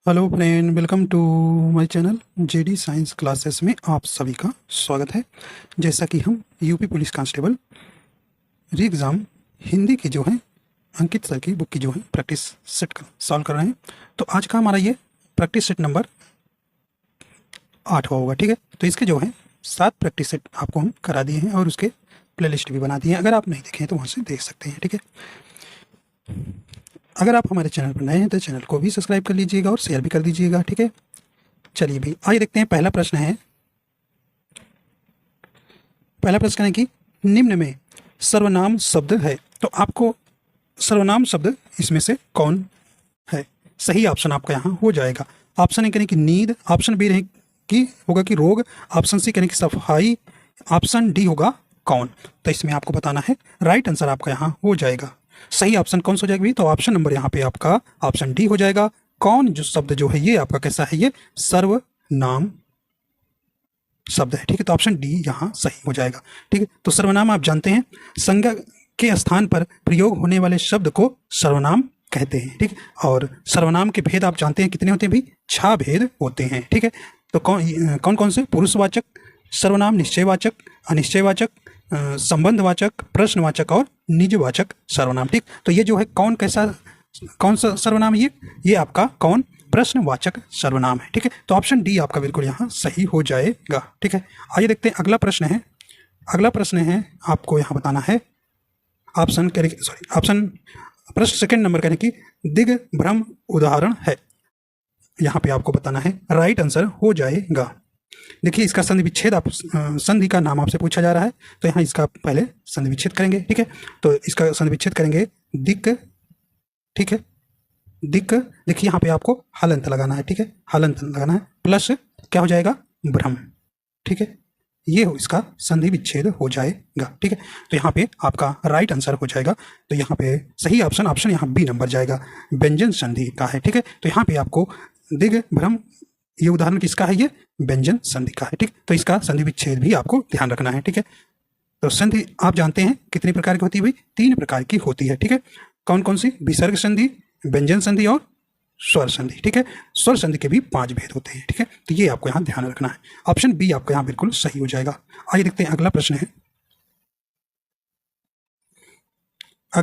Hello friend, welcome to my channel JD science classes में आप सभी का स्वागत है। जैसा कि हम UP police constable re exam Hindi की जो है अंकित सर की बुक की जो है प्रैक्टिस सेट सॉल्व कर रहे हैं, तो आज का हमारा ये प्रैक्टिस सेट नंबर 8 होगा। ठीक है, तो इसके जो है 7 प्रैक्टिस सेट आपको हम करा दिए हैं और उसके प्लेलिस्ट भी बना दिए हैं। अगर आप नहीं देखें तो वहाँ से देख सकते हैं। ठीक है, अगर आप हमारे चैनल पर नए हैं तो चैनल को भी सब्सक्राइब कर लीजिएगा और शेयर भी कर दीजिएगा। ठीक है, चलिए भाई आइए देखते हैं। पहला प्रश्न है कि निम्न में सर्वनाम शब्द है, तो आपको सर्वनाम शब्द इसमें से कौन है? सही ऑप्शन आपका यहाँ हो जाएगा। ऑप्शन ए करें कि नींद, ऑप्शन बी रहे कि होगा कि रोग, ऑप्शन सी करें कि सफाई, ऑप्शन डी होगा कौन। तो इसमें आपको बताना है, राइट आंसर आपका यहाँ हो जाएगा। सही ऑप्शन कौन सा हो जाएगा भी? तो ऑप्शन नंबर यहाँ पे आपका ऑप्शन डी हो जाएगा। कौन जो शब्द जो है ये आपका कैसा है? ये सर्वनाम शब्द है। ठीक है, तो ऑप्शन डी यहाँ सही हो जाएगा। ठीक है, तो सर्वनाम आप जानते हैं, संज्ञा के स्थान पर प्रयोग होने वाले शब्द को सर्वनाम कहते हैं। ठीक, और सर्वनाम के भेद आप जानते हैं कितने होते हैं भी? 6 भेद होते हैं। ठीक है, तो कौन कौन से? पुरुषवाचक सर्वनाम, निश्चयवाचक, अनिश्चयवाचक, संबंधवाचक, प्रश्नवाचक और निजवाचक सर्वनाम। ठीक, तो ये जो है कौन सा सर्वनाम है? ये आपका कौन? प्रश्नवाचक सर्वनाम है। ठीक है, तो ऑप्शन डी आपका बिल्कुल यहाँ सही हो जाएगा। ठीक है, आइए देखते हैं अगला प्रश्न है आपको यहाँ बताना है ऑप्शन प्रश्न सेकंड नंबर कहने की दिग्भ्रम उदाहरण है। यहाँ पे आपको बताना है, राइट आंसर हो जाएगा। देखिए इसका संधि विच्छेद संधि का नाम आपसे पूछा जा रहा है, तो यहाँ इसका पहले संधि विच्छेद करेंगे। ठीक है, तो इसका संधि विच्छेद करेंगे दिक। ठीक है, दिक, देखिए यहाँ पे आपको हलंत लगाना है। ठीक है, हलंत लगाना है, प्लस क्या हो जाएगा? भ्रम। ठीक है, ये हो इसका संधि विच्छेद हो जाएगा। ठीक है, तो यहाँ पे आपका राइट आंसर हो जाएगा। तो यहाँ पे सही ऑप्शन यहाँ बी नंबर जाएगा, व्यंजन संधि का है। ठीक है, तो यहाँ पे आपको दिग भ्रम, ये उदाहरण किसका है? ये व्यंजन संधि का है। ठीक, तो इसका संधि विच्छेद भी आपको ध्यान रखना है। ठीक है, तो संधि आप जानते हैं कितनी प्रकार की होती है भाई? 3 प्रकार की होती है। ठीक है, कौन कौन सी? विसर्ग संधि, व्यंजन संधि और स्वर संधि। ठीक है, स्वर संधि के भी 5 भेद होते हैं। ठीक है, तो ये आपको यहाँ ध्यान रखना है। ऑप्शन बी आपका यहाँ बिल्कुल सही हो जाएगा। आइए देखते हैं अगला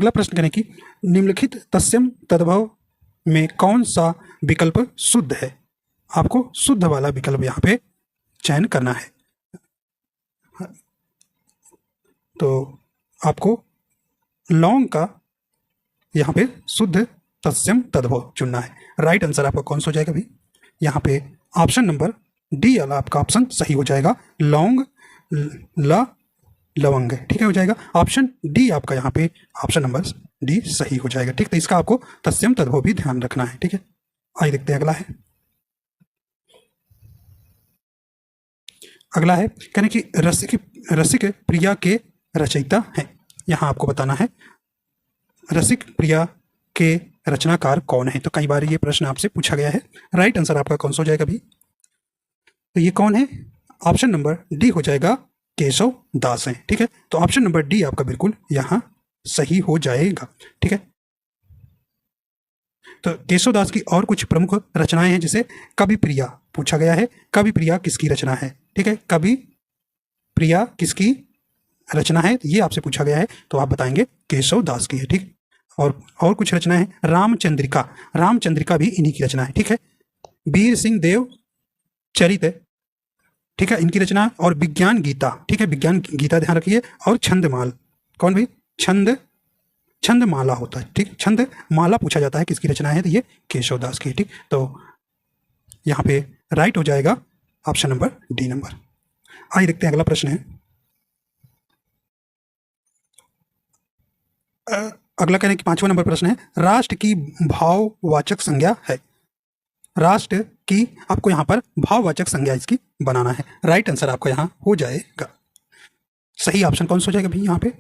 प्रश्न करें कि निम्नलिखित तस्यम तद्भव में कौन सा विकल्प शुद्ध है? आपको शुद्ध वाला विकल्प यहाँ पे चयन करना है। तो आपको लौंग का यहाँ पे शुद्ध तत्सम तद्भव चुनना है। राइट आंसर आपका कौन सा हो जाएगा भी? यहाँ पे ऑप्शन नंबर डी वाला आपका ऑप्शन सही हो जाएगा, लौंग लवंग। ठीक है, हो जाएगा ऑप्शन डी आपका यहाँ पे ऑप्शन नंबर डी सही हो जाएगा। ठीक, तो इसका आपको तत्सम तद्भव भी ध्यान रखना है। ठीक है, आइए देखते हैं अगला है कहने कि रसिक प्रिया के रचयिता हैं। यहाँ आपको बताना है रसिक प्रिया के रचनाकार कौन है। तो कई बार ये प्रश्न आपसे पूछा गया है। राइट आंसर आपका कौन सा हो जाएगा भी? तो ये कौन है? ऑप्शन नंबर डी हो जाएगा, केशव दास है। ठीक है, तो ऑप्शन नंबर डी आपका बिल्कुल यहाँ सही हो जाएगा। ठीक है, तो केशव दास की और कुछ प्रमुख रचनाएं हैं, जैसे कवि प्रिया पूछा गया है। कवि प्रिया किसकी रचना है? ठीक है, कवि प्रिया किसकी रचना है ये आपसे पूछा गया है, तो आप बताएंगे केशव दास की है। ठीक, और कुछ रचनाएं हैं, रामचंद्रिका भी इन्हीं की रचना है। ठीक है, वीर सिंह देव चरित, ठीक है, इनकी रचना, और विज्ञान गीता। ठीक है, विज्ञान गीता ध्यान रखिए, और छंदमाल, कौन भाई? छंदमाला होता है। ठीक, छंदमाला पूछा जाता है किसकी रचना है? तो ये केशव दास की। ठीक, तो यहाँ पे राइट हो जाएगा ऑप्शन नंबर डी नंबर। आइए देखते हैं अगला प्रश्न है। अगला कहने की 5वां नंबर प्रश्न है, राष्ट्र की भाववाचक संज्ञा है। राष्ट्र की आपको यहाँ पर भाववाचक संज्ञा इसकी बनाना है। राइट आंसर आपका यहाँ हो जाएगा। सही ऑप्शन कौन सा हो जाएगा भाई? यहाँ पे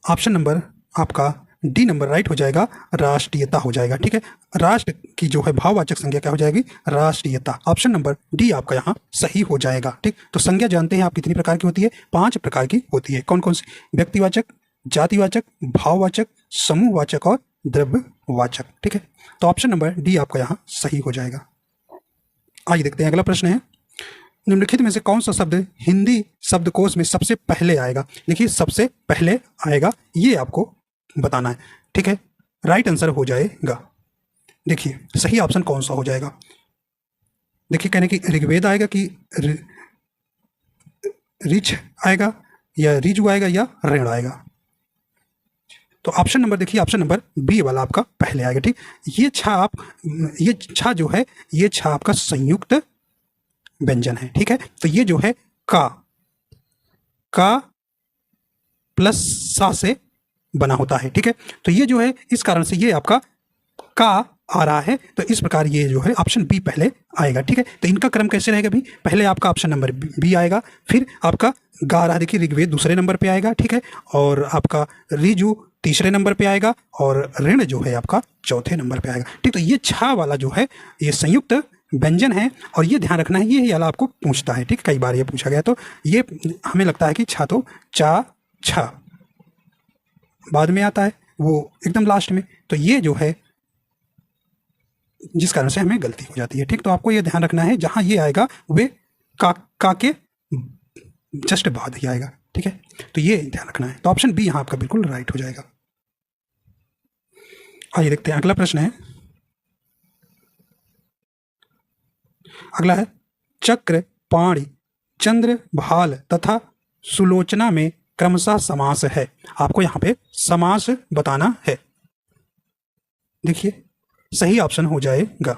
ऑप्शन नंबर आपका डी नंबर राइट हो जाएगा, राष्ट्रीयता हो जाएगा। ठीक है, राष्ट्र की जो है भाववाचक संज्ञा क्या हो जाएगी? राष्ट्रीयता। ऑप्शन नंबर डी आपका यहाँ सही हो जाएगा। ठीक, तो संज्ञा जानते हैं आप कितनी प्रकार की होती है? 5 प्रकार की होती है। कौन कौन सी? व्यक्तिवाचक, जातिवाचक, भाववाचक, समूहवाचक और द्रव्यवाचक। ठीक है, तो ऑप्शन नंबर डी आपका यहाँ सही हो जाएगा। आइए देखते हैं अगला प्रश्न है, निम्नलिखित में से कौन सा शब्द हिंदी शब्दकोश में सबसे पहले आएगा। देखिए सबसे पहले आएगा ये आपको बताना है। ठीक है, राइट आंसर हो जाएगा, देखिए सही ऑप्शन कौन सा हो जाएगा। देखिए कहने की ऋग्वेद आएगा कि ऋच आएगा या ऋजु आएगा या ऋण आएगा। तो ऑप्शन नंबर देखिए, ऑप्शन नंबर बी वाला आपका पहले आएगा। ठीक, ये छा जो है ये छा आपका संयुक्त व्यंजन है। ठीक है, तो ये जो है का प्लस सा से बना होता है। ठीक है, तो ये जो है इस कारण से ये आपका का आ रहा है, तो इस प्रकार ये जो है ऑप्शन बी पहले आएगा। ठीक है, तो इनका क्रम कैसे रहेगा भी, पहले आपका ऑप्शन नंबर बी आएगा, फिर आपका गा रहा देखिए ऋग्वेद दूसरे नंबर पे आएगा। ठीक है, और आपका ऋजु तीसरे नंबर पे आएगा और ऋण जो है आपका चौथे नंबर पे आएगा। ठीक, तो ये छा वाला जो है ये संयुक्त व्यंजन है और ये ध्यान रखना है, ये वाला आपको पूछता है। ठीक, कई बार ये पूछा गया, तो ये हमें लगता है कि छा तो चा छा बाद में आता है, वो एकदम लास्ट में, तो ये जो है जिस कारण से हमें गलती हो जाती है। ठीक, तो आपको ये ध्यान रखना है जहां ये आएगा वे का के जस्ट बाद ही आएगा। ठीक है, तो ये ध्यान रखना है, तो ऑप्शन बी यहां आपका बिल्कुल राइट हो जाएगा। आइए देखते हैं अगला प्रश्न है, अगला है चक्र पाणी चंद्र भाल तथा सुलोचना में क्रमशः समास है। आपको यहां पे समास बताना है। देखिए सही ऑप्शन हो जाएगा,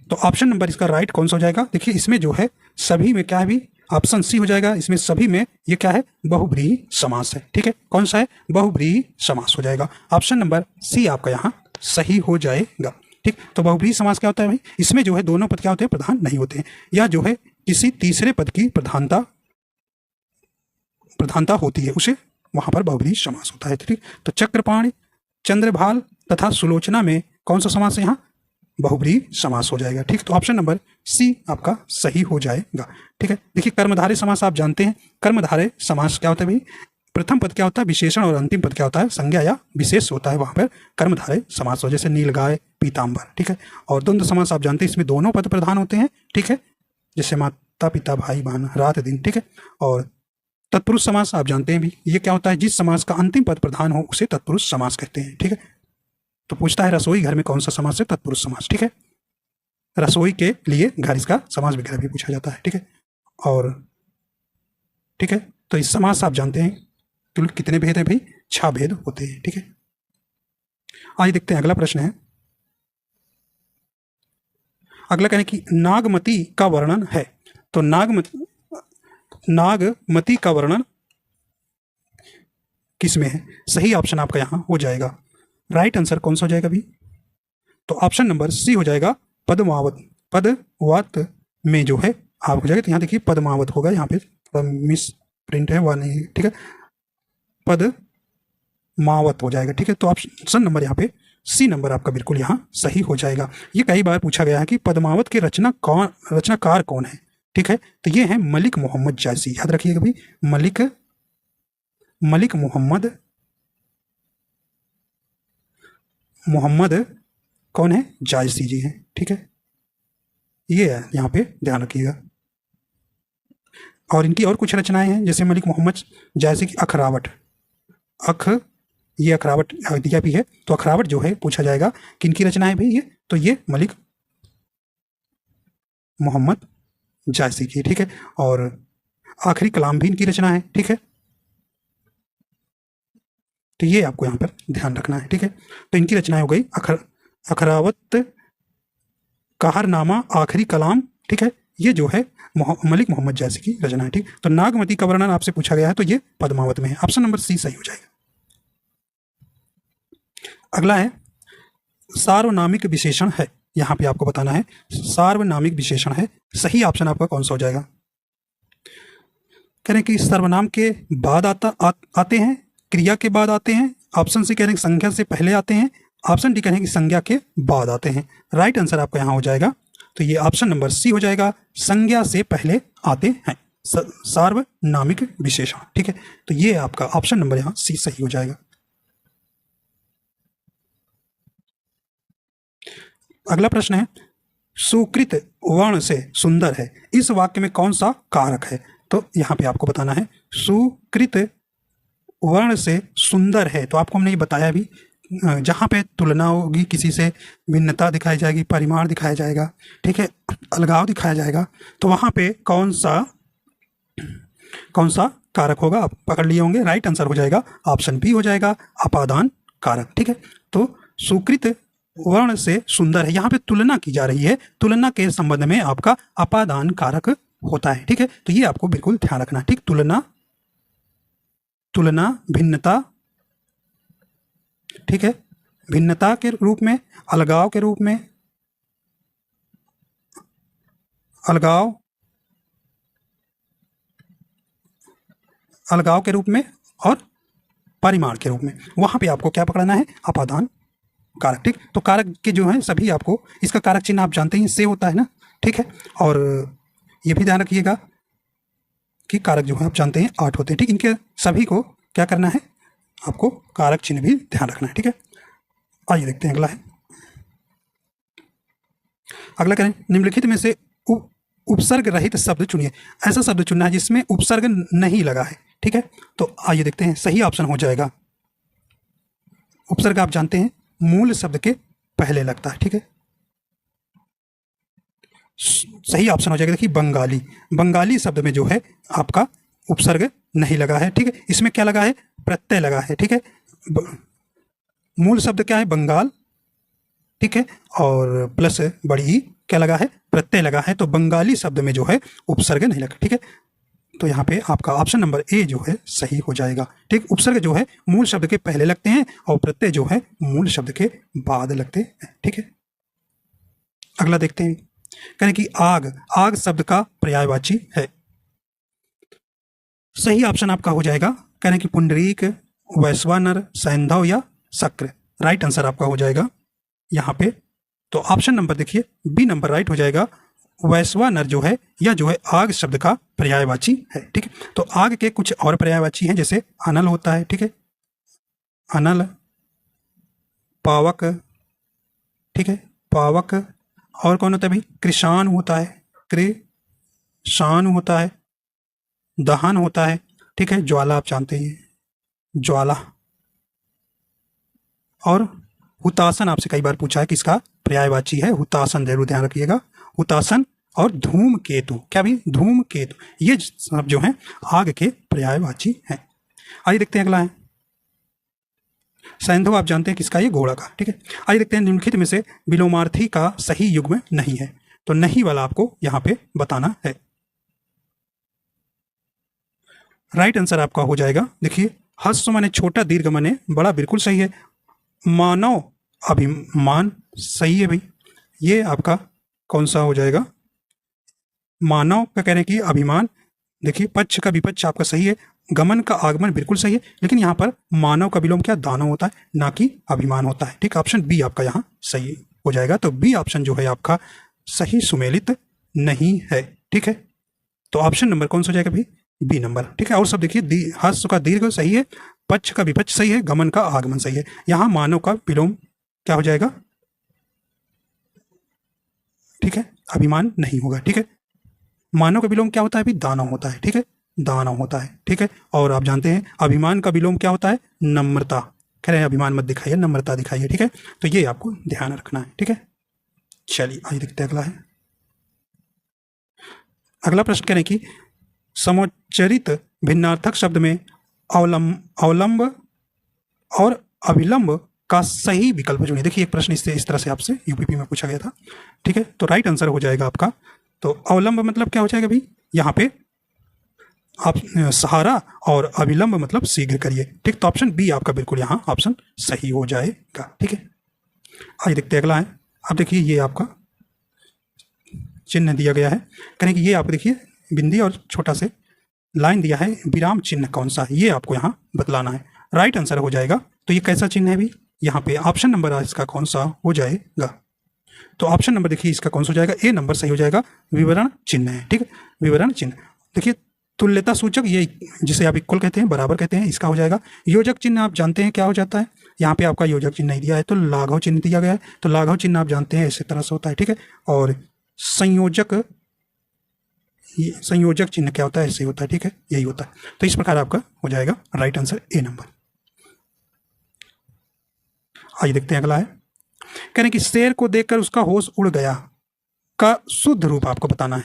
तो ऑप्शन नंबर इसका राइट कौन सा हो जाएगा। देखिए इसमें जो है सभी में क्या है भी, ऑप्शन सी हो जाएगा, इसमें सभी में ये क्या है बहुब्रीहि समास है। ठीक है, कौन सा है बहुब्रीहि समास हो जाएगा, ऑप्शन नंबर सी आपका यहाँ सही हो जाएगा। ठीक, तो बहुब्रीहि समास क्या होता है भाई, इसमें जो है दोनों पद क्या होते हैं प्रधान नहीं होते हैं, या जो है किसी तीसरे पद की प्रधानता होती है, उसे वहां पर बहुब्रीहि समास होता है। ठीक, तो चक्रपाणी चंद्रभाल तथा सुलोचना में कौन सा समास है यहाँ बहुब्रीहि समास हो जाएगा। ठीक, तो ऑप्शन नंबर सी आपका सही हो जाएगा। ठीक है, देखिए कर्मधारय समास आप जानते हैं, कर्मधारय समास क्या होता है भाई, प्रथम पद क्या होता है विशेषण और अंतिम पद क्या होता है संज्ञा या विशेष होता है, वहां पर कर्मधारय समास हो, जैसे नीलगाय पीताम्बर। ठीक है, और द्वंद्व समास आप जानते हैं इसमें दोनों पद प्रधान होते हैं। ठीक है, जैसे माता पिता भाई बहन रात दिन। ठीक है, और तत्पुरुष समास आप जानते हैं भी, ये क्या होता है जिस समास का अंतिम पद प्रधान हो उसे तत्पुरुष समास कहते हैं। ठीक है, तो पूछता है रसोई घर में कौन सा समास है, तत्पुरुष समास। ठीक है, रसोई के लिए घर इसका समास वगैरह भी पूछा जाता है। ठीक है, और ठीक है, तो इस समास आप जानते हैं कुल कितने भेद हैं भाई, 6 भेद होते हैं। ठीक है, आइए देखते हैं अगला प्रश्न है, अगला कहने की नागमती का वर्णन है। तो नागमती का वर्णन किसमें है, सही ऑप्शन आपका यहां हो जाएगा, राइट आंसर कौन सा हो जाएगा भी, तो ऑप्शन नंबर सी हो जाएगा पद्मावत में जो है आप हो जाएगा। तो यहाँ देखिए पद्मावत होगा, यहाँ पे मिस प्रिंट है वह नहीं। ठीक है, पद्मावत हो जाएगा। ठीक है, तो ऑप्शन नंबर यहाँ पे सी नंबर आपका बिल्कुल यहाँ सही हो जाएगा। ये कई बार पूछा गया है कि पद्मावत के रचनाकार कौन है। ठीक है, तो ये है मलिक मोहम्मद जायसी, याद रखिएगा भाई, मलिक मोहम्मद कौन है, जायसी जी हैं। ठीक है, ये है यहाँ पे ध्यान रखिएगा। और इनकी और कुछ रचनाएं हैं, जैसे मलिक मोहम्मद जायसी की अखरावट, ये अखरावट दिया भी है, तो अखरावट जो है पूछा जाएगा कि इनकी रचनाएं भी ये, तो ये मलिक मोहम्मद जायसी की। ठीक है, और आखिरी कलाम भी इनकी रचना है। ठीक है, तो ये आपको यहाँ पर ध्यान रखना है। ठीक है, तो इनकी रचनाएं हो गई अखरावत, कहरनामा, आखिरी कलाम। ठीक है, ये जो है मलिक मोहम्मद जायसी की रचना है। ठीक, तो नागमती का वर्णन आपसे पूछा गया है, तो ये पद्मावत में है, ऑप्शन नंबर सी सही हो जाएगा। अगला है सार्वनामिक विशेषण है, यहां पे आपको बताना है सार्वनामिक विशेषण है, सही ऑप्शन आपका कौन सा हो जाएगा। कह रहे हैं कि सर्वनाम के बाद आते हैं, क्रिया के बाद आते हैं, ऑप्शन सी कह रहे हैं संज्ञा से पहले आते हैं, ऑप्शन डी कह रहे हैं कि संज्ञा के बाद आते हैं। राइट आंसर आपका यहाँ हो जाएगा, तो ये ऑप्शन नंबर सी हो जाएगा, संज्ञा से पहले आते हैं, सार्वनामिक विशेषण। ठीक है, तो ये आपका ऑप्शन नंबर यहाँ सी सही हो जाएगा। अगला प्रश्न है, सुकृत वर्ण से सुंदर है, इस वाक्य में कौन सा कारक है? तो यहाँ पे आपको बताना है सुकृत वर्ण से सुंदर है, तो आपको हमने ये बताया भी, जहाँ पे तुलना होगी किसी से, भिन्नता दिखाई जाएगी, परिमाण दिखाया जाएगा, ठीक है, अलगाव दिखाया जाएगा, तो वहाँ पे कौन सा कारक होगा आप पकड़ लिए होंगे। राइट आंसर हो जाएगा ऑप्शन बी हो जाएगा, अपादान कारक। ठीक है, तो सुकृत वर्ण से सुंदर है, यहाँ पे तुलना की जा रही है, तुलना के संबंध में आपका अपादान कारक होता है। ठीक है, तो ये आपको बिल्कुल ध्यान रखना है। ठीक, तुलना भिन्नता, ठीक है, भिन्नता के रूप में, अलगाव के रूप में, अलगाव के रूप में और परिमाण के रूप में, वहां पे आपको क्या पकड़ना है? अपादान कारक। ठीक, तो कारक के जो है सभी आपको, इसका कारक चिन्ह आप जानते हैं से होता है ना। ठीक है, और ये भी ध्यान रखिएगा कि कारक जो है आप जानते हैं 8 होते हैं। ठीक, इनके सभी को क्या करना है? आपको कारक चिन्ह भी ध्यान रखना है। ठीक है, आइए देखते हैं अगला है। अगला करें, निम्नलिखित में से उपसर्ग रहित शब्द चुनिए। ऐसा शब्द चुनना है जिसमें उपसर्ग नहीं लगा है। ठीक है, तो आइए देखते हैं। सही ऑप्शन हो जाएगा, उपसर्ग आप जानते हैं मूल शब्द के पहले लगता है। ठीक है, सही ऑप्शन हो जाएगा, देखिए बंगाली। बंगाली शब्द में जो है आपका उपसर्ग नहीं लगा है। ठीक है, इसमें क्या लगा है? प्रत्यय लगा है। ठीक है, मूल शब्द क्या है? बंगाल। ठीक है, और प्लस बड़ी ई क्या लगा है? प्रत्यय लगा है। तो बंगाली शब्द में जो है उपसर्ग नहीं लगा। ठीक है, तो यहाँ पे आपका ऑप्शन नंबर ए जो है सही हो जाएगा। ठीक, उपसर्ग जो है मूल शब्द के पहले लगते हैं और प्रत्यय जो है मूल शब्द के बाद लगते हैं। ठीक है, अगला देखते हैं। कहें कि आग, आग शब्द का पर्यायवाची है। सही ऑप्शन आपका हो जाएगा, कह रहे हैं कि पुंडरीक, वैश्वानर, सैंधव या शक्र। राइट आंसर आपका हो जाएगा यहाँ पे, तो ऑप्शन नंबर देखिए बी नंबर राइट हो जाएगा। वैश्वानर जो है या जो है आग शब्द का पर्यायवाची है। ठीक है, तो आग के कुछ और पर्यायवाची हैं, जैसे अनल होता है। ठीक है, अनल, पावक। ठीक है, पावक, और कौन होता है भाई? कृषाण होता है, कृषाण होता है, दहन होता है। ठीक है, ज्वाला आप जानते हैं, ज्वाला, और हुतासन आपसे कई बार पूछा है किसका पर्यायवाची है? हुतासन, जरूर ध्यान रखिएगा। हुतासन और धूमकेतु, क्या भी? धूमकेतु, ये सब जो है आग के पर्यायवाची हैं। आइए देखते हैं अगला है। सैंधव आप जानते हैं किसका? ये घोड़ा का। ठीक है, आइए देखते हैं। निम्नलिखित में से विलोमार्थी का सही युग्म नहीं है, तो नहीं वाला आपको यहाँ पे बताना है। राइट आंसर आपका हो जाएगा, देखिए हस्व माने छोटा, दीर्घ माने बड़ा, बिल्कुल सही है। मानव अभिमान सही है भाई, ये आपका कौन सा हो जाएगा? मानव का कह रहे हैं कि अभिमान, देखिए पक्ष का विपक्ष आपका सही है। गमन का आगमन बिल्कुल सही है, लेकिन यहाँ पर मानव का विलोम क्या? दानव होता है, ना कि अभिमान होता है। ठीक, ऑप्शन बी आपका यहाँ सही हो जाएगा। तो बी ऑप्शन जो है आपका सही सुमेलित नहीं है। ठीक है, तो ऑप्शन नंबर कौन सा हो जाएगा भाई? B number. ठीक है, और सब देखिए, हस्व का दीर्घ सही है, पक्ष का विपक्ष सही है, गमन का आगमन सही है। यहाँ मानव का विलोम क्या हो जाएगा? ठीक है, अभिमान नहीं होगा। ठीक है, मानव का विलोम क्या होता है भाई? दानव होता है। ठीक है, दानव होता है। ठीक है, और आप जानते हैं अभिमान का विलोम क्या होता है? नम्रता। कह रहे हैं अभिमान मत दिखाइए, नम्रता दिखाइए। ठीक है, तो ये आपको ध्यान रखना है। ठीक है, चलिए आइए देखते हैं अगला है। अगला प्रश्न करें कि समोच्चरित भिन्नार्थक शब्द में अवलंब और अभिलंब का सही विकल्प चुनिए। देखिए एक प्रश्न इस तरह से आपसे यूपीपी में पूछा गया था। ठीक है, तो राइट आंसर हो जाएगा आपका, तो अवलंब मतलब क्या हो जाएगा भाई? यहाँ पे आप सहारा, और अभिलंब मतलब शीघ्र करिए। ठीक, तो ऑप्शन बी आपका बिल्कुल यहाँ ऑप्शन सही हो जाएगा। ठीक है, आइए देखते हैं अगला है। अब देखिए ये आपका चिन्ह दिया गया है, कहें कि ये आप देखिए बिंदी और छोटा से लाइन दिया है, विराम चिन्ह कौन सा है ये आपको यहाँ बतलाना है। राइट आंसर हो जाएगा, तो ये कैसा चिन्ह है भी? यहाँ पे ऑप्शन नंबर इसका कौन सा हो जाएगा? तो ऑप्शन नंबर देखिए इसका कौन सा हो जाएगा? ए नंबर सही हो जाएगा, विवरण चिन्ह है। ठीक है, विवरण चिन्ह। देखिए तुल्यता सूचक, ये जिसे आप इक्वल कहते हैं, बराबर कहते हैं, इसका हो जाएगा। योजक चिन्ह आप जानते हैं क्या हो जाता है, यहाँ पे आपका योजक चिन्ह नहीं दिया है तो लाघव चिन्ह दिया गया है, तो लाघव चिन्ह आप जानते हैं इसी तरह से होता है, ठीक है। और संयोजक चिन्ह क्या होता है, ऐसे होता है, ठीक है, यही होता है। तो इस प्रकार आपका हो जाएगा राइट आंसर ए नंबर। आइए देखते हैं अगला है, कह रहे हैं कि शेर को देखकर उसका होश उड़ गया का शुद्ध रूप आपको बताना है।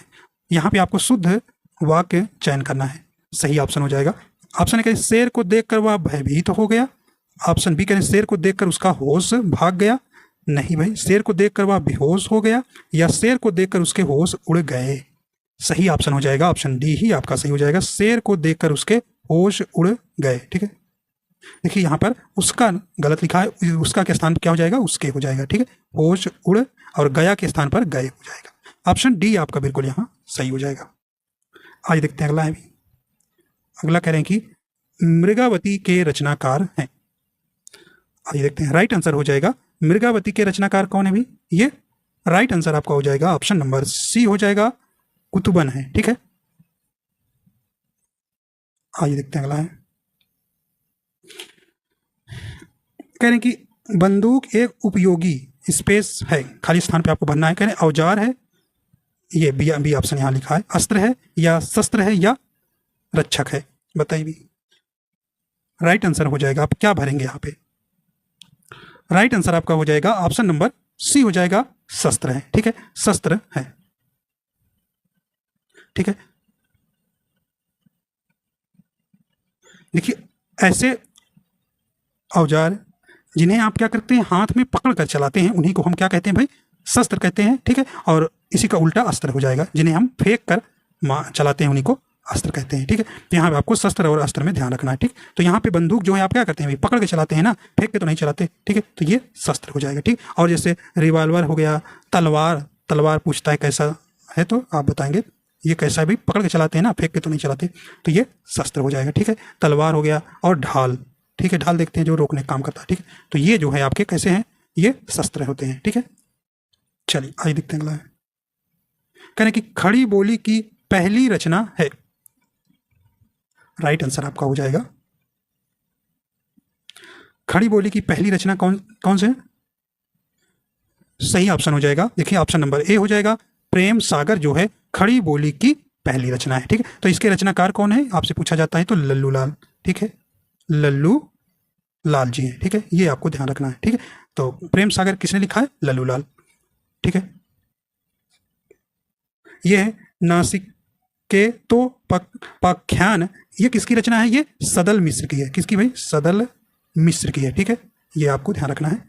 यहाँ पे आपको शुद्ध वाक्य चयन करना है। सही ऑप्शन हो जाएगा, ऑप्शन ए कह रहे शेर को देखकर वह भयभीत हो गया। ऑप्शन बी कह रहे शेर को देखकर उसका होश भाग गया। नहीं भाई, शेर को देखकर वह बेहोश हो गया, या शेर को देखकर उसके होश उड़ गए। सही ऑप्शन हो जाएगा ऑप्शन डी ही आपका सही हो जाएगा, शेर को देखकर उसके होश उड़ गए, ठीक है। देखिए यहाँ पर उसका गलत लिखा है, उसका के स्थान पर क्या हो जाएगा, उसके हो जाएगा, ठीक है। होश उड़ और गया के स्थान पर गए हो जाएगा। ऑप्शन डी आपका बिल्कुल यहाँ सही हो जाएगा। आज देखते हैं अगला है भी, अगला कह रहे हैं कि मृगावती के रचनाकार हैं। आइए देखते हैं, राइट आंसर हो जाएगा मृगावती के रचनाकार कौन है भी, ये राइट आंसर आपका हो जाएगा ऑप्शन नंबर सी हो जाएगा, कुतुबन है, ठीक है। आइए देखते हैं अगला है, कह रहे हैं कि बंदूक एक उपयोगी स्पेस है, खाली स्थान पे आपको भरना है। कह रहे हैं औजार है, ये बी ऑप्शन यहाँ लिखा है, अस्त्र है या शस्त्र है या रक्षक है, बताइए भी। राइट आंसर हो जाएगा, आप क्या भरेंगे यहाँ पे, राइट आंसर आपका हो जाएगा ऑप्शन नंबर सी हो जाएगा, शस्त्र है, ठीक है, शस्त्र है, ठीक है। देखिए ऐसे औजार जिन्हें आप क्या करते हैं, हाथ में पकड़ कर चलाते हैं, उन्हीं को हम क्या कहते हैं भाई, शस्त्र कहते हैं, ठीक है। और इसी का उल्टा अस्त्र हो जाएगा, जिन्हें हम फेंक कर चलाते हैं उन्हीं को अस्त्र कहते हैं, ठीक है। तो यहाँ पे आपको शस्त्र और अस्त्र में ध्यान रखना है, ठीक। तो यहाँ पे बंदूक जो है आप क्या करते हैं भाई, पकड़ के चलाते हैं ना, फेंक के तो नहीं चलाते, ठीक है। तो ये शस्त्र हो जाएगा, ठीक। और जैसे रिवॉल्वर हो गया, तलवार पूछता है कैसा है, तो आप बताएंगे ये कैसा है भाई, पकड़ के चलाते हैं ना, फेंक के तो नहीं चलाते, तो ये शस्त्र हो जाएगा, ठीक है। तलवार हो गया, और ढाल, ठीक है, ढाल देखते हैं जो रोकने का काम करता है, ठीक है। तो ये जो है आपके कैसे हैं, ये शस्त्र होते हैं, ठीक है। चलिए आइए देखते हैं अगला है, कह रहे हैं कि खड़ी बोली की पहली रचना है। राइट आंसर आपका हो जाएगा, खड़ी बोली की पहली रचना कौन से, सही ऑप्शन हो जाएगा, देखिए ऑप्शन नंबर ए हो जाएगा, प्रेम सागर जो है खड़ी बोली की पहली रचना है, ठीक है। तो इसके रचनाकार कौन है आपसे पूछा जाता है, तो लल्लू लाल, ठीक है, लल्लू लाल जी हैं, ठीक है, ये आपको ध्यान रखना है, ठीक है। तो प्रेम सागर किसने लिखा है, लल्लू लाल, ठीक है। ये है नासिक के तो पाख्यान, ये किसकी रचना है, ये सदल मिश्र की है, किसकी भाई, सदल मिश्र की है, ठीक है, ये आपको ध्यान रखना है,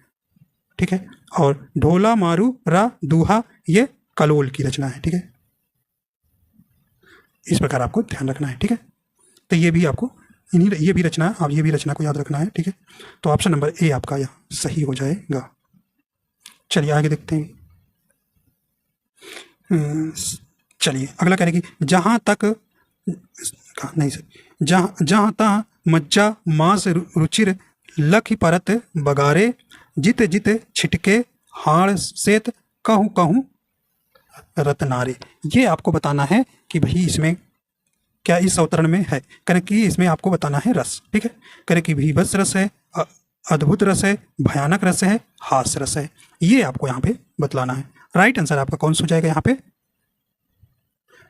ठीक है। और ढोला मारू रा दूहा, ये कलोल की रचना है, ठीक है। इस प्रकार आपको ध्यान रखना है, ठीक है। तो ये भी आपको ये भी रचना, आप ये भी रचना को याद रखना है, ठीक है। तो ऑप्शन नंबर ए आपका यहाँ सही हो जाएगा। चलिए आगे देखते हैं, चलिए अगला कह रहे कि जहाँ तक नहीं सर, जहाँ तहाँ मज्जा मांस रुचिर लख परत बगारे, जित जित छिटके हाड़ सेत कहूँ कहूँ रतनारे। ये आपको बताना है कि भाई इसमें क्या इस अवतरण में है, करें कि इसमें आपको बताना है रस, ठीक है। करें कि भीभत्स रस है, अद्भुत रस है, भयानक रस है, हास्य रस है, ये आपको यहाँ पे बतलाना है। राइट आंसर आपका कौन सा हो जाएगा यहाँ पे,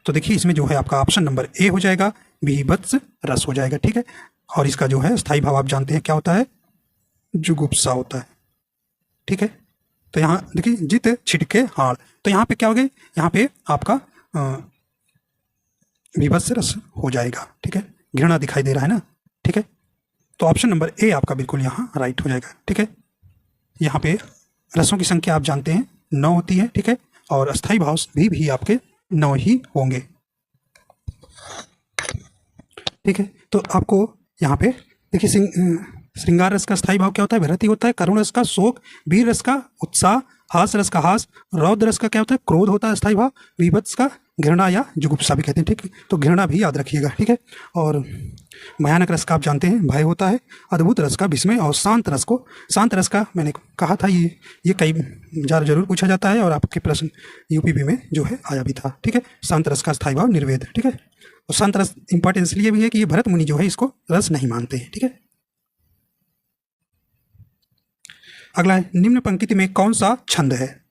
तो देखिए इसमें जो है आपका ऑप्शन नंबर ए हो जाएगा, भीभत्स रस हो जाएगा, ठीक है। और इसका जो है स्थायी भाव आप जानते हैं क्या होता है, जुगुप्सा होता है, ठीक है। तो यहाँ देखिए जित छिटके हाड़, तो यहाँ पे क्या हो गया, यहाँ पे आपका भीभत्स रस हो जाएगा, ठीक है, घृणा दिखाई दे रहा है ना, ठीक है। तो ऑप्शन नंबर ए आपका बिल्कुल यहाँ राइट हो जाएगा, ठीक है। यहाँ पे रसों की संख्या आप जानते हैं 9 होती है, ठीक है, और अस्थायी भाव भी आपके 9 ही होंगे, ठीक है। तो आपको यहाँ पे देखिए श्रृंगार रस का स्थायी भाव क्या होता है, विरक्ति होता है, करुण रस का शोक, वीर रस का उत्साह, हास रस का हास, रौद्र रस का क्या होता है, क्रोध होता है स्थायी भाव, विभत्स का घृणा या जुगुप्सा भी कहते हैं, ठीक है। तो घृणा भी याद रखिएगा, ठीक है। और भयानक रस का आप जानते हैं भय होता है, अद्भुत रस का विस्मय, और शांत रस का मैंने कहा था ये कई जरूर पूछा जाता है, और आपके प्रश्न यूपीपी में जो है आया भी था, ठीक है। शांत रस का स्थायी भाव निर्वेद, ठीक है। और संत रस इंपॉर्टेंस इसलिए भी है कि ये भरत मुनि जो है इसको रस नहीं मानते हैं, ठीक है। अगला है, निम्न पंक्ति में कौन सा छंद है।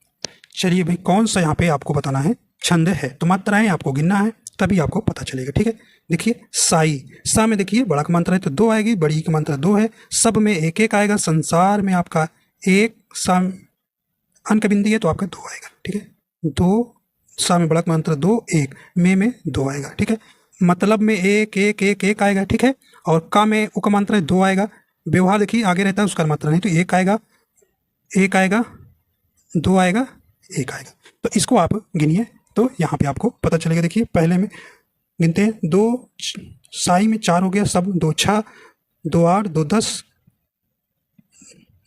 चलिए भाई, कौन सा यहाँ पे आपको बताना है छंद है, तो मात्राएं आपको गिनना है, तभी आपको पता चलेगा, ठीक है। देखिए साई, सा में देखिए बड़ा का मात्रा है तो 2 आएगी, बड़ी की मात्रा 2 है, सब में 1 आएगा, संसार में आपका 1, सा अन का बिंदी है तो आपका 2 आएगा, ठीक है। 2, सा में बड़ा का मात्रा 2, 1, में 2 आएगा, ठीक है। मतलब में 1 1 1 1 आएगा, ठीक है। और का में उ का मात्रा 2 आएगा, व्यवहार देखिए आगे रहता है उसका मात्रा नहीं, तो 1 आएगा, 1 आएगा, 2 आएगा, 1 आएगा। तो इसको आप गिनिए तो यहाँ पे आपको पता चलेगा। देखिए पहले में गिनते हैं, 2 साई में 4 हो गया, सब 2 6, 2 8, 2 10,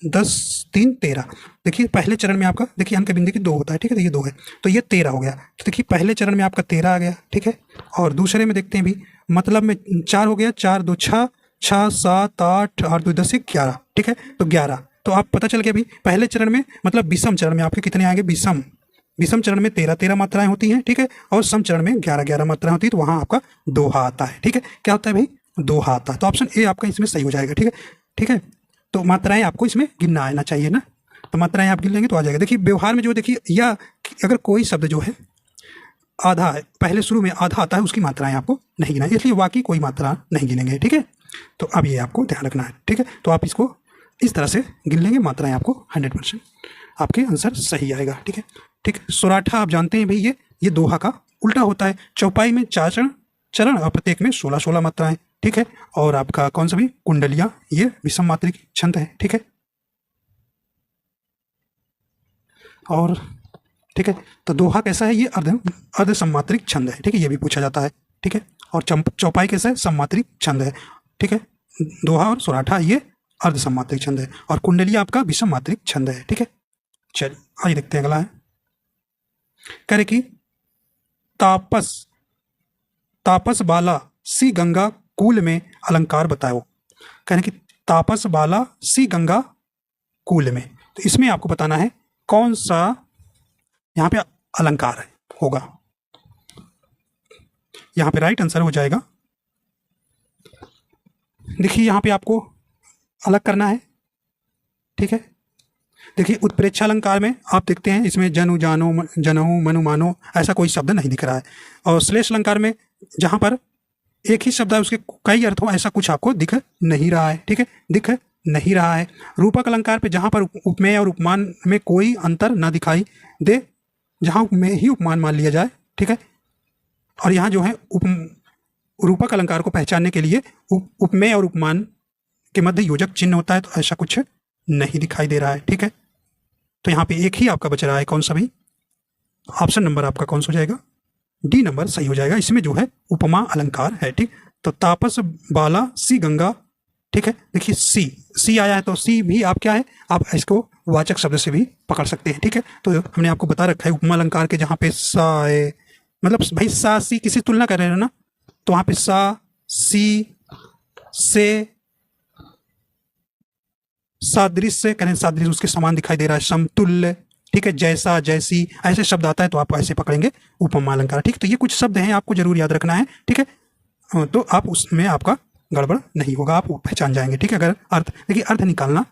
10 3 13। देखिए पहले चरण में आपका देखिए अंक बिंदी की 2 होता है, ठीक है, तो ये 2 है, तो ये 13 हो गया। तो देखिए पहले चरण में आपका 13 आ गया, ठीक है। और दूसरे में देखते हैं भी, मतलब में 4 हो गया, 4 2 6, 6 7 8 8 2 10 11, ठीक है, तो 11। तो आप पता चल गया भी पहले चरण में मतलब विषम चरण में आपके कितने आएंगे, विषम चरण में 13 13 मात्राएं होती हैं, ठीक है, और सम चरण में 11 11 मात्राएं होती है, तो वहां आपका दोहा आता है, ठीक है। क्या होता है भाई, दोहा आता है। तो ऑप्शन ए आपका इसमें सही हो जाएगा, ठीक है, ठीक है। तो मात्राएं आपको इसमें गिनना आना चाहिए ना, तो मात्राएं आप गिन लेंगे तो आ जाएगा। देखिए व्यवहार में जो देखिए, या अगर कोई शब्द जो है आधा है, पहले शुरू में आधा आता है, उसकी मात्राएं आपको नहीं गिना, इसलिए वाकई कोई मात्रा नहीं गिनेंगे, ठीक है। तो अब ये आपको ध्यान रखना है, ठीक है। तो आप इसको इस तरह से गिन लेंगे, मात्राएं आपको 100% आपके आंसर सही आएगा, ठीक है, ठीक है। सोराठा आप जानते हैं भाई, ये दोहा का उल्टा होता है। चौपाई में 4 चरण और प्रत्येक में 16 16 मात्राएं, ठीक है। और आपका कौन सा भी कुंडलिया, ये विषम मात्रिक छंद है, ठीक है। और ठीक है, तो दोहा कैसा है, ये अर्ध सम्मात्रिक छंद है, ठीक है, ये भी पूछा जाता है, ठीक है। और चौपाई कैसा है, सम्मात्रिक छंद है, ठीक है। दोहा और सोराठा ये अर्ध सम्मात्रिक छंद है, और कुंडलिया आपका विषम मात्रिक छंद है, ठीक है। चलिए आइए देखते हैं अगला है, करे कि तापस बाला सी गंगा कूल में अलंकार बताओ। कहने कि तापस बाला सी गंगा कूल में, तो इसमें आपको बताना है कौन सा यहाँ पे अलंकार है होगा। यहाँ पे राइट आंसर हो जाएगा, देखिए यहाँ पे आपको अलग करना है, ठीक है। देखिए उत्प्रेक्षा अलंकार में आप देखते हैं इसमें जनु जानो जनहु मनु मानो ऐसा कोई शब्द नहीं दिख रहा है, और श्लेष अलंकार में जहाँ पर एक ही शब्द है उसके कई अर्थ हो, ऐसा कुछ आपको दिख नहीं रहा है, ठीक है, दिख नहीं रहा है। रूपक अलंकार पे जहाँ पर उपमेय और उपमान में कोई अंतर न दिखाई दे, जहाँ उपमेय ही उपमान मान लिया जाए, ठीक है। और यहाँ जो है रूपक अलंकार को पहचानने के लिए उपमेय और उपमान के मध्य योजक चिन्ह होता है, तो ऐसा कुछ नहीं दिखाई दे रहा है, ठीक है। तो यहाँ पे एक ही आपका बच रहा है, कौन सा भी, ऑप्शन नंबर आपका कौन सा हो जाएगा, डी नंबर सही हो जाएगा। इसमें जो है उपमा अलंकार है, ठीक। तो तापस बाला सी गंगा, ठीक है। देखिए सी आया है, तो सी भी आप क्या है, आप इसको वाचक शब्द से भी पकड़ सकते हैं, ठीक है। तो हमने आपको बता रखा है उपमा अलंकार के जहाँ पे सा है, मतलब भाई सा सी किसी तुलना कर रहे हैं ना, तो वहाँ पे सा सी से सादृश्य करें, सादृश्य उसके समान दिखाई दे रहा है, समतुल्य, ठीक है, जैसा जैसी ऐसे शब्द आता है तो आप ऐसे पकड़ेंगे उपमा अलंकार, ठीक। तो ये कुछ शब्द हैं आपको जरूर याद रखना है, ठीक है, तो आप उसमें आपका गड़बड़ नहीं होगा, आप पहचान जाएंगे, ठीक है। अगर अर्थ देखिए, अर्थ निकालना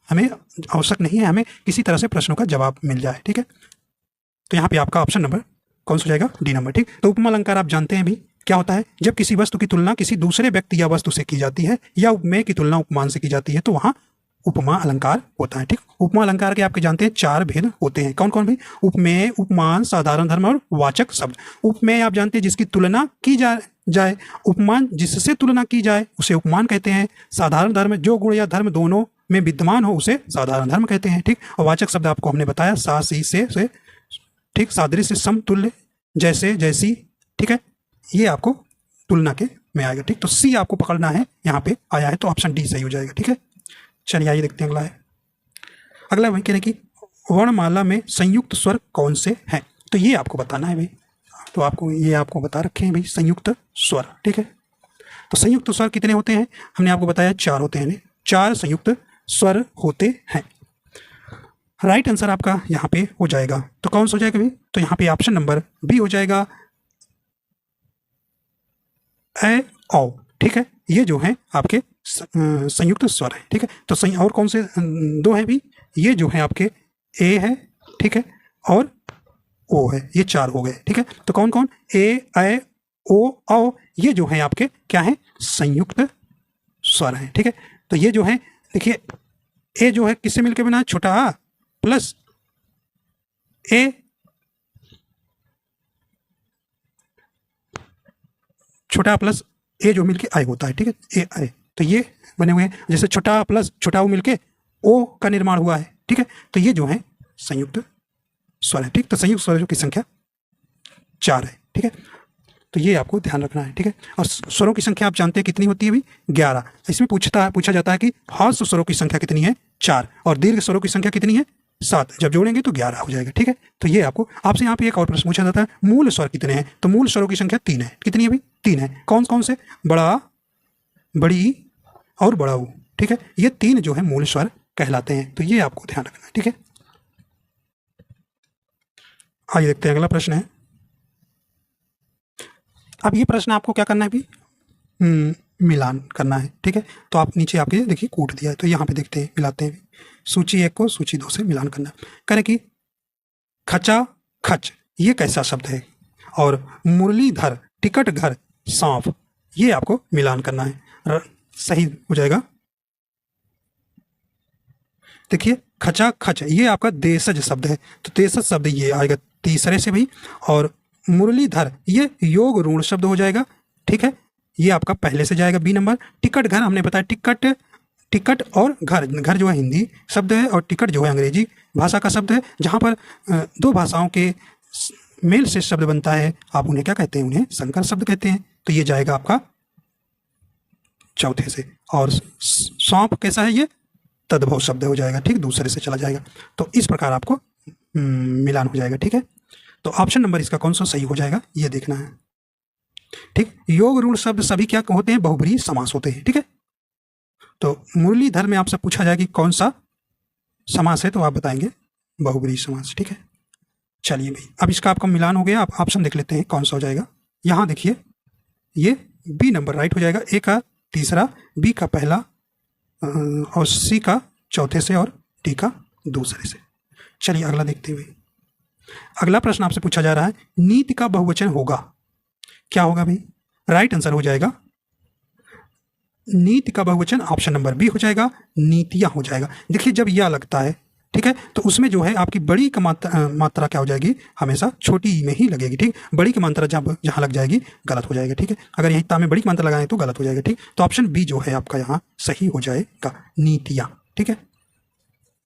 हमें आवश्यक नहीं है, हमें किसी तरह से प्रश्नों का जवाब मिल जाए, ठीक है। तो यहाँ पे आपका ऑप्शन नंबर कौन सा हो जाएगा, डी नंबर, ठीक। तो उपमा अलंकार आप जानते हैं भी क्या होता है, जब किसी वस्तु की तुलना किसी दूसरे व्यक्ति या वस्तु से की जाती है, या उपमेय की तुलना उपमान से की जाती है, तो वहाँ उपमा अलंकार होता है, ठीक। उपमा अलंकार के आपके जानते हैं 4 भेद होते हैं, कौन कौन भाई, उपमेय, उपमान, साधारण धर्म और वाचक शब्द। उपमेय आप जानते हैं जिसकी तुलना की जाए, उपमान जिससे तुलना की जाए उसे उपमान कहते हैं, साधारण धर्म जो गुण या धर्म दोनों में विद्यमान हो उसे साधारण धर्म कहते हैं, ठीक। और वाचक शब्द आपको हमने बताया सा सी से, ठीक, सादृश्य, समतुल्य, जैसे जैसी, ठीक है, ये आपको तुलना के में आएगा, ठीक। तो सी आपको पकड़ना है, यहाँ पे आया है तो ऑप्शन डी सही हो जाएगा, ठीक है। चलिए आइए देखते हैं अगला है, अगला वही कह रहे कि वर्णमाला में संयुक्त स्वर कौन से हैं, तो ये आपको बताना है भाई। तो आपको ये आपको बता रखे हैं भाई संयुक्त स्वर, ठीक है। तो संयुक्त स्वर कितने होते हैं, हमने आपको बताया 4 होते हैं, 4 संयुक्त स्वर होते हैं। राइट आंसर आपका यहाँ पे हो जाएगा, तो कौन सा हो जाएगा भाई, तो यहाँ पे ऑप्शन नंबर बी हो जाएगा, ए औ, ठीक है, ये जो है आपके संयुक्त स्वर है, ठीक है। तो और कौन से दो हैं भी, ये जो है आपके ए है, ठीक है, और ओ है, ये चार हो गए, ठीक है। तो कौन कौन, ए ओ औ, ये जो है आपके क्या है, संयुक्त स्वर है, ठीक है। तो ये जो है देखिए, ए जो है किससे मिलकर बना है, छोटा आ प्लस ए, छोटा प्लस ए जो मिलके आई होता है, ठीक है, ए आई। तो ये बने हुए हैं, जैसे छोटा प्लस छोटा ओ मिलके ओ का निर्माण हुआ है, ठीक है। तो ये जो है संयुक्त स्वर है, ठीक। तो संयुक्त स्वरों की संख्या 4 है, ठीक है। तो ये आपको ध्यान रखना है, ठीक है। और स्वरों की संख्या आप जानते हैं कितनी होती है भाई, 11। इसमें पूछा जाता है कि ह्रस्व स्वरों की संख्या कितनी है, 4, और दीर्घ स्वरों की संख्या कितनी है, 7। जब जोड़ेंगे तो 11 हो जाएगा, ठीक है। तो ये आपसे यहाँ पे एक और प्रश्न पूछा जाता है, मूल स्वर कितने हैं, तो मूल स्वरों की संख्या 3 है। कितनी है भाई, 3 है। कौन कौन से, बड़ा, बड़ी और बड़ा ऊ, ठीक है। ये 3 जो है मूल स्वर कहलाते हैं। तो ये आपको ध्यान रखना है, ठीक है। आइए देखते हैं, अगला प्रश्न है। अब ये प्रश्न आपको क्या करना है भी, मिलान करना है, ठीक है। तो आप नीचे आपके देखिए कूट दिया है, तो यहाँ पे देखते हैं, मिलाते हैं। सूची 1 को सूची 2 से मिलान करना है। करें कि खचा खच ये कैसा शब्द है, और मुरलीधर टिकट घर सांप, ये आपको मिलान करना है। सही हो जाएगा। देखिए खचा खच ये आपका देशज शब्द है, तो देशज शब्द ये आएगा तीसरे से भी। और मुरलीधर ये योग ऋण शब्द हो जाएगा, ठीक है, ये आपका पहले से जाएगा बी नंबर। टिकट घर हमने बताया, टिकट और घर जो है हिंदी शब्द है, और टिकट जो है अंग्रेजी भाषा का शब्द है। जहाँ पर दो भाषाओं के मेल से शब्द बनता है, आप उन्हें क्या कहते हैं, उन्हें संकर शब्द कहते हैं। तो ये जाएगा आपका चौथे से। और सौंप कैसा है, ये तद्भव शब्द हो जाएगा, ठीक, दूसरे से चला जाएगा। तो इस प्रकार आपको मिलान हो जाएगा, ठीक है। तो ऑप्शन नंबर इसका कौन सा सही हो जाएगा, ये देखना है, ठीक। योग ऋण शब्द सभी क्या होते हैं, बहुब्रीहि समास होते हैं, ठीक है। तो मुरलीधर में आपसे पूछा जाए कि कौन सा समास है, तो आप बताएंगे बहुब्रीहि समास, ठीक है। चलिए भाई, अब इसका आपका मिलान हो गया। आप ऑप्शन देख लेते हैं कौन सा हो जाएगा। यहाँ देखिए, ये बी नंबर राइट हो जाएगा, ए का तीसरा, बी का पहला, और सी का चौथे से, और डी का दूसरे से। चलिए अगला देखते हुए, अगला प्रश्न आपसे पूछा जा रहा है, नीति का बहुवचन होगा, क्या होगा भाई, राइट आंसर हो जाएगा नीति का बहुवचन ऑप्शन नंबर बी हो जाएगा, नीतियां हो जाएगा। देखिए जब यह लगता है, ठीक है, तो उसमें जो है आपकी बड़ी का मात्रा क्या हो जाएगी, हमेशा छोटी में ही लगेगी, ठीक। बड़ी की मात्रा जहाँ लग जाएगी गलत हो जाएगा, ठीक है। अगर यहीं ता में बड़ी की मात्रा लगाएं तो गलत हो जाएगा, ठीक। तो ऑप्शन बी जो है आपका यहाँ सही हो जाएगा, नीतियाँ, ठीक है।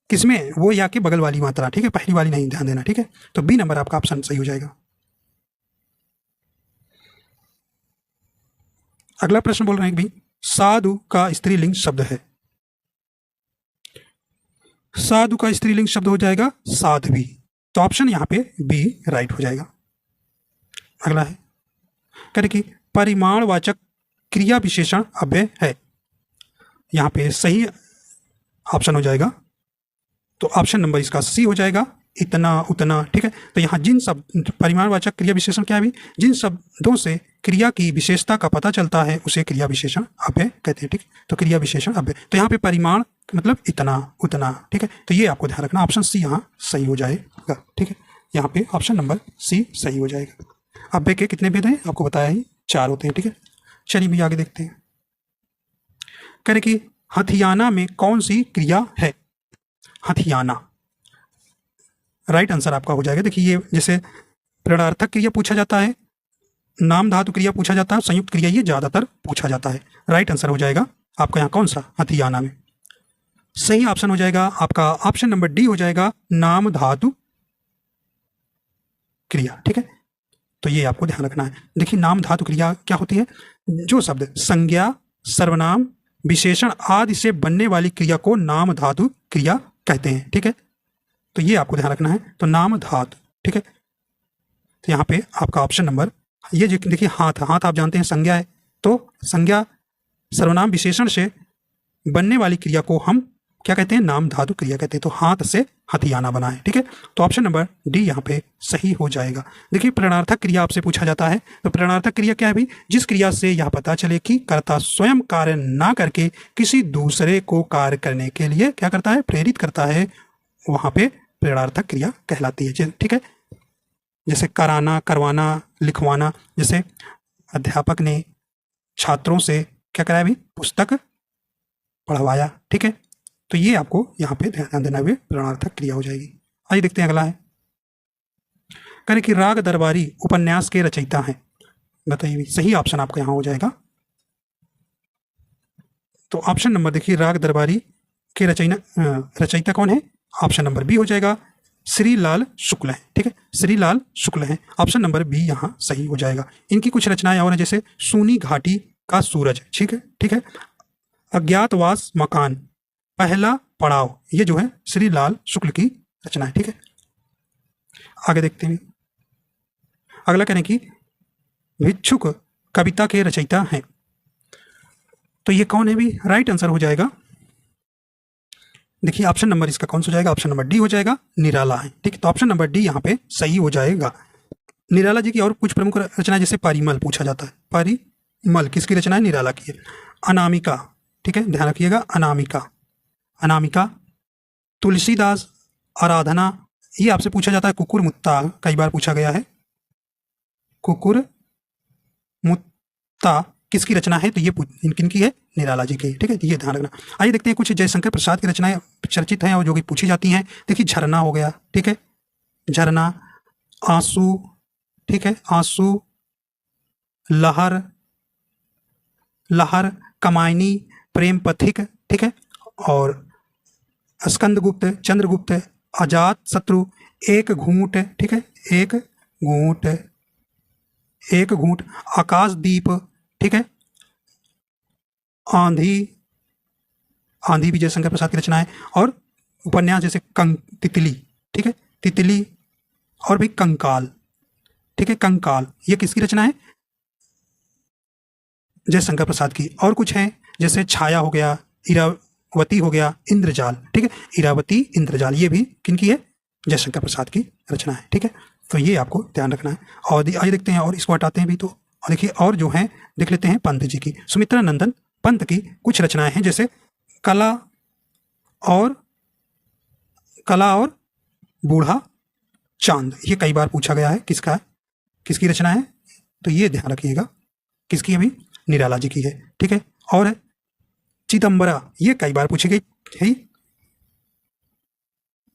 किसमें, वो या के बगल वाली मात्रा, ठीक है, पहली वाली नहीं, ध्यान देना, ठीक है। तो बी नंबर आपका ऑप्शन सही हो जाएगा। अगला प्रश्न बोल रहे हैं कि भाई साधु का स्त्रीलिंग शब्द है, साधु का स्त्रीलिंग शब्द हो जाएगा साध्वी। तो ऑप्शन यहाँ पे बी राइट हो जाएगा। अगला है, करें कि परिमाणवाचक क्रिया विशेषण अव्यय है, यहाँ पे सही ऑप्शन हो जाएगा। तो ऑप्शन नंबर इसका सी हो जाएगा, इतना उतना, ठीक है। तो यहाँ जिन शब्द, परिमाणवाचक क्रिया विशेषण क्या है भी, जिन शब्दों से क्रिया की विशेषता का पता चलता है उसे क्रिया विशेषण अव्यय कहते हैं, ठीक। तो क्रिया विशेषण अव्यय, तो यहाँ पे परिमाण मतलब इतना उतना, ठीक है। तो ये आपको ध्यान रखना, ऑप्शन सी यहाँ सही हो जाएगा, ठीक है। यहाँ पे ऑप्शन नंबर सी सही हो जाएगा। अव्यय के कितने भेद हैं आपको बताया ही, 4 होते हैं, ठीक है। चलिए भी आगे देखते हैं। कह रहे कि हथियाना में कौन सी क्रिया है, हथियाना राइट आंसर आपका हो जाएगा। देखिए ये जैसे प्रणर्थक क्रिया पूछा जाता है, नाम धातु क्रिया पूछा जाता है, संयुक्त क्रिया ये ज्यादातर पूछा जाता है। राइट आंसर हो जाएगा आपका यहाँ कौन सा, हथियाना में। सही ऑप्शन हो जाएगा आपका ऑप्शन नंबर डी हो जाएगा, नाम धातु क्रिया, ठीक है। तो ये आपको ध्यान रखना है। देखिए नाम धातु क्रिया क्या होती है, जो शब्द संज्ञा, सर्वनाम, विशेषण आदि से बनने वाली क्रिया को नाम धातु क्रिया कहते हैं, ठीक है। तो ये आपको ध्यान रखना है। तो नाम धातु, ठीक है। तो यहाँ पे आपका ऑप्शन नंबर ये देखिए, हाथ, हाथ आप जानते हैं संज्ञा है, तो संज्ञा सर्वनाम विशेषण से बनने वाली क्रिया को हम क्या कहते हैं, नाम धातु क्रिया कहते हैं। तो हाथ से हथियाना बना है, ठीक है। तो ऑप्शन नंबर डी यहाँ पे सही हो जाएगा। देखिए प्रणर्थक क्रिया आपसे पूछा जाता है, तो प्रणर्थक क्रिया क्या है भाई, जिस क्रिया से यह पता चले कि कर्ता स्वयं कार्य ना करके किसी दूसरे को कार्य करने के लिए क्या करता है, प्रेरित करता है, वहां पे प्रेरणार्थक क्रिया कहलाती है, ठीक है। जैसे कराना, करवाना, लिखवाना, जैसे अध्यापक ने छात्रों से क्या कराया भाई, पुस्तक पढ़वाया, ठीक है। तो ये आपको यहाँ पे ध्यान देना हुए प्रेरणार्थक क्रिया हो जाएगी। आइए देखते हैं अगला है, करें कि राग दरबारी उपन्यास के रचयिता हैं, बताइए भाई। सही ऑप्शन आपका यहाँ हो जाएगा। तो ऑप्शन नंबर देखिए, राग दरबारी के रचयिता कौन है, ऑप्शन नंबर बी हो जाएगा, श्री लाल शुक्ल है, ठीक है। श्री लाल शुक्ल है, ऑप्शन नंबर बी यहाँ सही हो जाएगा। इनकी कुछ रचनाएं और हैं, जैसे सूनी घाटी का सूरज, ठीक है, ठीक है। अज्ञातवास मकान, पहला पड़ाव, ये जो है श्री लाल शुक्ल की रचना है, ठीक है। आगे देखते हैं, अगला करें कि भिक्षुक कविता के रचयिता हैं, तो ये कौन है भी, राइट आंसर हो जाएगा। देखिए ऑप्शन नंबर इसका कौन सा हो जाएगा, ऑप्शन नंबर डी हो जाएगा, निराला है, ठीक है। तो ऑप्शन नंबर डी यहाँ पे सही हो जाएगा। निराला जी की और कुछ प्रमुख रचना, जैसे परिमल पूछा जाता है, परिमल किसकी रचना है, निराला की है। अनामिका, ठीक है, ध्यान रखिएगा, अनामिका, अनामिका। तुलसीदास आराधना, ये आपसे पूछा जाता है। कुकुर मुत्ता कई बार पूछा गया है, कुकुर मुत्ता किसकी रचना है, तो ये किन की है, निराला जी की, ठीक है, ये ध्यान रखना। आइए देखते हैं कुछ जयशंकर प्रसाद की रचनाएं चर्चित हैं और जो कि पूछी जाती हैं। देखिए झरना हो गया, ठीक है, झरना, आंसू, ठीक है, आंसू, लहर, लहर, कमायनी, प्रेम पथिक, ठीक है, और स्कंदगुप्त, चंद्रगुप्त, अजात शत्रु, एक घूंट, ठीक है, एक घूंट, एक घूंट, आकाशदीप, ठीक है, आंधी, आंधी भी जयशंकर प्रसाद की रचना है। और उपन्यास जैसे तितली, ठीक है, तितली, और भी कंकाल, ठीक है, कंकाल, ये किसकी रचना है, जयशंकर प्रसाद की। और कुछ हैं जैसे छाया हो गया, इरावती हो गया, इंद्रजाल, ठीक है, इरावती, इंद्रजाल, ये भी किनकी है, जयशंकर प्रसाद की रचना है, ठीक है। तो ये आपको ध्यान रखना है। और आइए देखते हैं, और इसको हटाते हैं भी, तो और देखिए और जो है देख लेते हैं पंत जी की। सुमित्रा नंदन पंत की कुछ रचनाएं हैं, जैसे कला और बूढ़ा चांद, ये कई बार पूछा गया है, किसका है, किसकी रचना है, तो ये ध्यान रखिएगा, किसकी है भी, निराला जी की है, ठीक है। और चिदंबरा, ये कई बार पूछी गई है,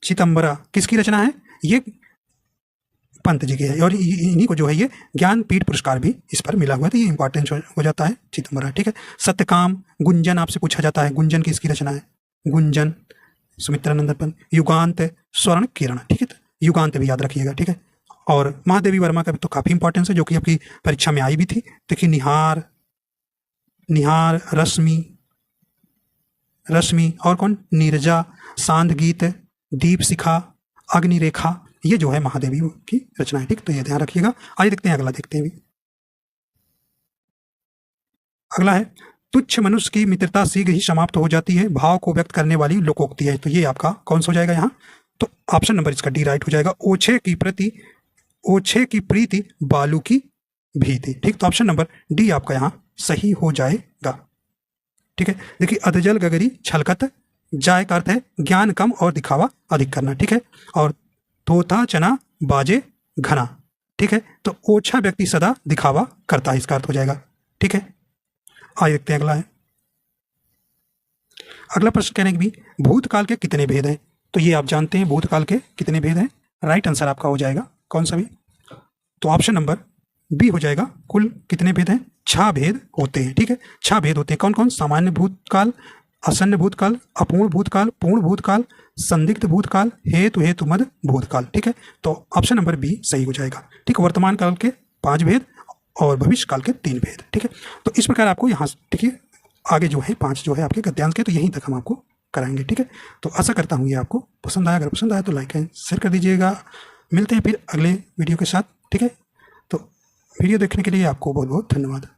चिदंबरा किसकी रचना है, ये पंत जी की है। और इन्हीं को जो है ये ज्ञानपीठ पुरस्कार भी इस पर मिला हुआ है, तो ये इंपॉर्टेंट हो जाता है चिदंबरा, ठीक है। सत्यकाम, गुंजन आपसे पूछा जाता है, गुंजन किसकी रचना है, गुंजन, सुमित्रा नंदन पंत। युगांत, स्वर्ण किरण, ठीक है, युगांत भी याद रखिएगा, ठीक है। और महादेवी वर्मा का भी तो काफी इंपॉर्टेंस है, जो कि आपकी परीक्षा में आई भी थी। देखिए निहार, निहार, रश्मि, रश्मि, और कौन, नीरजा, सांध गीत, दीप शिखा, अग्निरेखा, ये जो है महादेवी की रचना है, ठीक, तो ये ध्यान रखिएगा। आइए देखते हैं अगला, देखते हैं भी, अगला है तुच्छ मनुष्य की मित्रता शीघ्र ही समाप्त हो जाती है, भाव को व्यक्त करने वाली लोकोक्ति है, तो ये आपका कौन सा हो जाएगा यहाँ, तो ऑप्शन नंबर इसका डी राइट हो जाएगा। ओछे की प्रति, ओछे की प्रीति बालू की भीति, ठीक, तो ऑप्शन नंबर डी आपका यहाँ सही हो जाएगा, ठीक है। देखिए अधजल गगरी छलकत, जाय का अर्थ है ज्ञान कम और दिखावा अधिक करना, ठीक है। और तोता चना बाजे घना, ठीक है, तो ओछा व्यक्ति सदा दिखावा करता है, इसका अर्थ हो जाएगा, ठीक है। आइए देखते हैं अगला है, अगला प्रश्न कहने की भी, भूतकाल के कितने भेद हैं, तो ये आप जानते हैं भूतकाल के कितने भेद हैं, राइट आंसर आपका हो जाएगा कौन सा भी, तो ऑप्शन नंबर बी हो जाएगा। कुल कितने भेद हैं, 6 भेद होते हैं, ठीक है, 6 भेद होते हैं। कौन कौन, सामान्य भूतकाल, आसन्न भूतकाल, अपूर्ण भूतकाल, पूर्ण भूतकाल, संदिग्ध भूतकाल, हेतु हेतुमद भूतकाल, ठीक है। तो ऑप्शन नंबर बी सही हो जाएगा, ठीक है। वर्तमान काल के 5 भेद और भविष्य काल के 3 भेद, ठीक है। तो इस प्रकार आपको यहाँ, ठीक है, आगे जो है 5 जो है आपके गद्यांश के, तो यहीं तक हम आपको कराएंगे, ठीक है। तो आशा करता हूँ ये आपको पसंद आया, अगर पसंद आया तो लाइक एंड शेयर कर दीजिएगा। मिलते हैं फिर अगले वीडियो के साथ, ठीक है। तो वीडियो देखने के लिए आपको बहुत बहुत धन्यवाद।